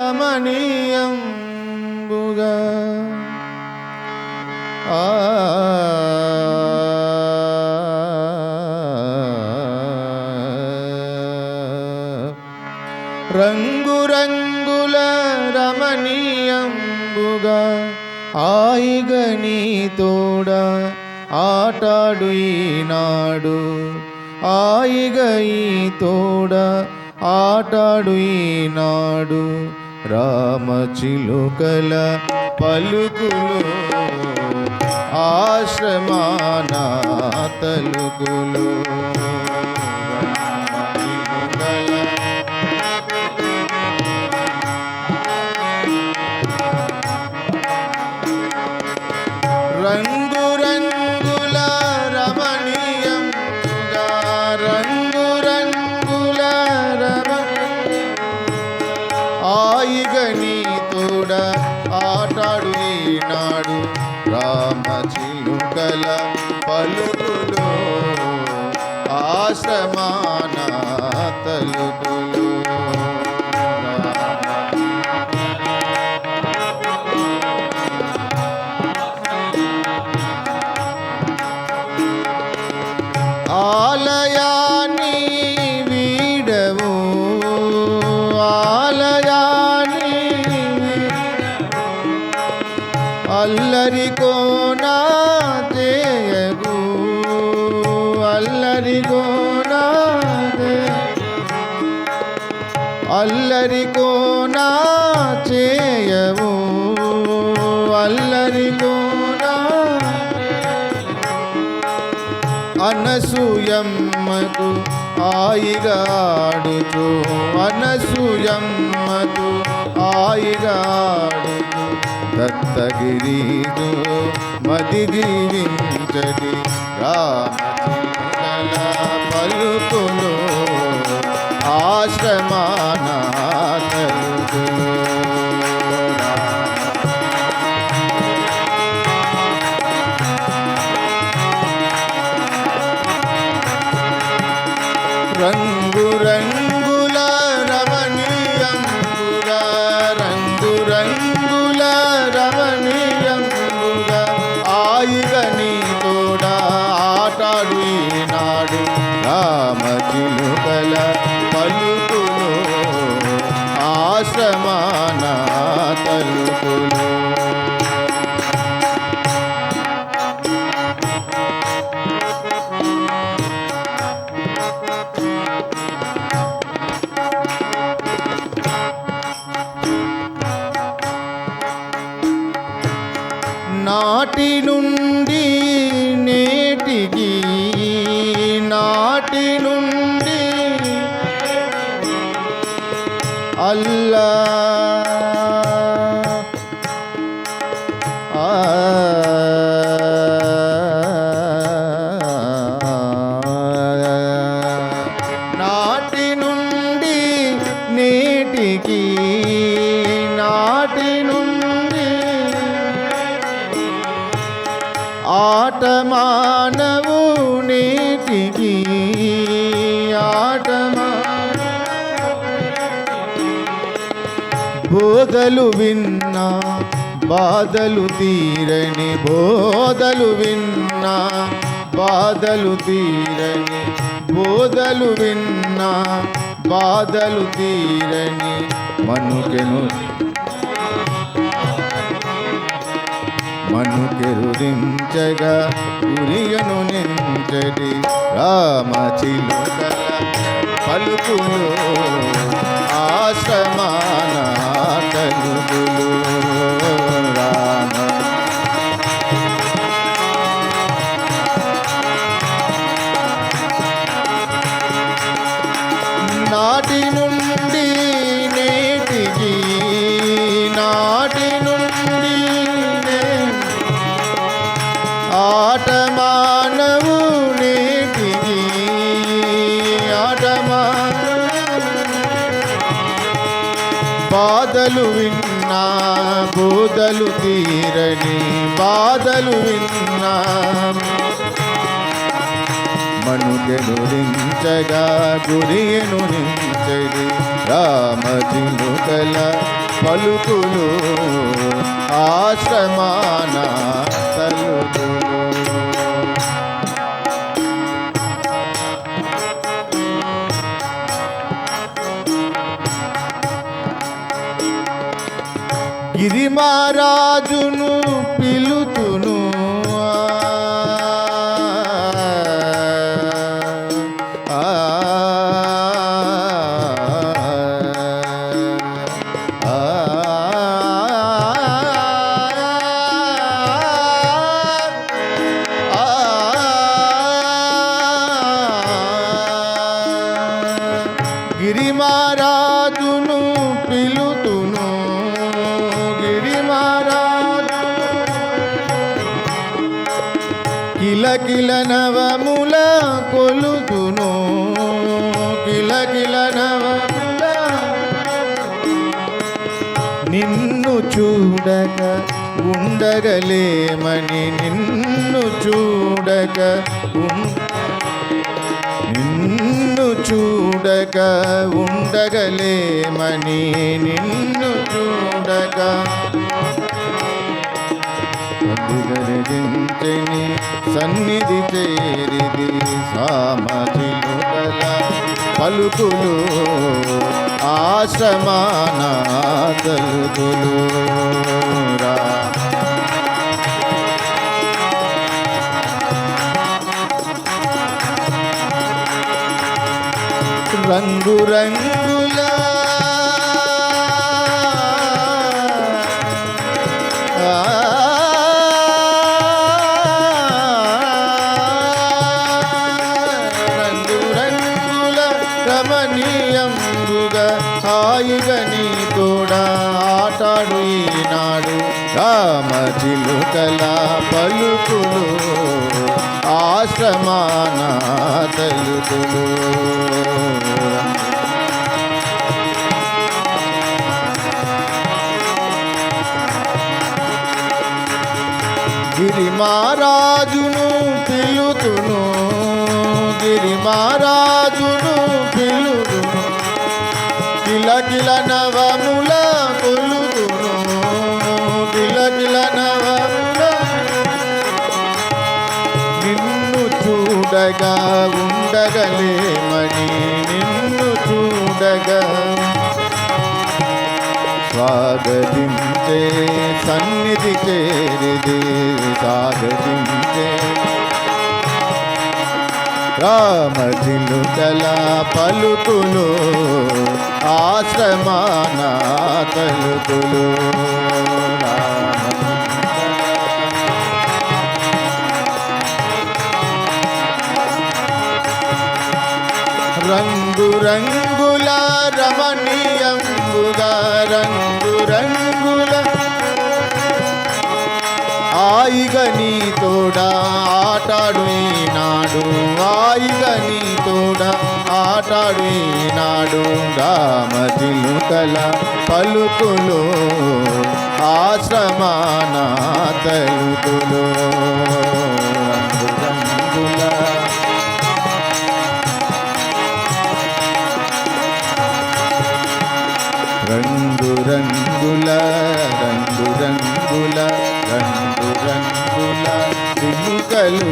రమణీయంబుగా రంగురంగుల రమణీయంబుగా హాయిగ నీ తోడ ఆటాడు ఈనాడు హాయిగ ఈ తోడ ఆటాడు ఈనాడు రామచిలుకల పలుకులు ఆశ్రమాన తలుకులు రంగురంగుల రమణీయంగా రంగురంగుల హాయిగ నీ తోడ ఆటాడు ఈనాడు రామచిలుకల పలుకులు ఆశ్రమాన తలుకులు ఆలయాన్ని వీడవు ఆలయాన్ని అల్లరి కోనా చేయగు అల్లరి కోనా అల్లరి కోనా చేయవు అల్లరి కోనా అనసూయమ్మకు ఆయిగాడుచు అనసూయమ్మకు ఆయిగాడుచు దత్తగిరిదు మది జీవించడి రామచిలుకల పలుకులు ఆశ్రమాన తలుకులు రంగురంగుల రమణీయంబుగా రంగురంగుల రమణీయంబుగా హాయిగ నీ తోడ ఆటాడు ఈనాడు రామచిలుకల పలుకులు ఆశ్రమాన తలుకులు నాటి నుండి నేటికి నాటి నుండి అల్లా నాటి నుండి నేటికి నాటి నుండి ఆట మానవు నేటికి ఆట బోధలు విన్నా బాధలు తీరని బోధలు విన్నా బాధలు తీరని బోధలు విన్నా బాధలు తీరని మనుకెరుదించగా గురియను నించడి రామచిలుకల పలుకులు ఆశ్రమాన తలుకులు రామ నాటి నుండి నేటికి నాటి నుండి ఆట మానవు నేటికి ఆట బాధలు విన్నా బోధలు తీరని బాధలు విన్నా మనుగెనురించగా గురియను నించడి రామచిలుకల పలుకులు ఆశ్రమాన తలుకులు. గిరిమహారాజును పిలుతును గిరిమహారాజును పిలుతును కిలకిల నవముల కొలుతును కిలకిల నవముల నిన్ను చూడక ఉండగలేమని నిన్ను చూడక నిన్ను చూడక ఉండగలేమని నిన్ను చూడక గర్జించని సన్నిధి చేరిది సామచిలుకల పలుకులు ఆశ్రమాన తలుకులు. రంగు రంగుల రమణీయంబుగా హాయిగా నీ తోడా ఆటాడు ఈనాడు రామచిలుకల పలుకులు ఆశ్రమాన తలుకులు. గిరిమహారాజును పిలుతును గిరిమహారాజును పిలుతును కిలకిల నవముల కొలుతును కిలకిల నవముల నిన్ను చూడగా ఉండగలేమని నిన్ను చూడగా స్వాగతించే సన్నిధి చేరిది స్వాగతించే రామచిలుకల పలుకులు ఆశ్రమాన తలుకులు. రంగు రంగుల రమణీయంబుగా రంగు రంగుల హాయిగా నీ తోడా ఆటాడు ఈనాడు హాయిగా నీ తోడా ఆటాడు ఈనాడు రామచిలుకల పలుకులు ఆశ్రమాన తలుకులు. రంగు రంగుల రంగు రంగుల రంగు రంగుల చిలుకలు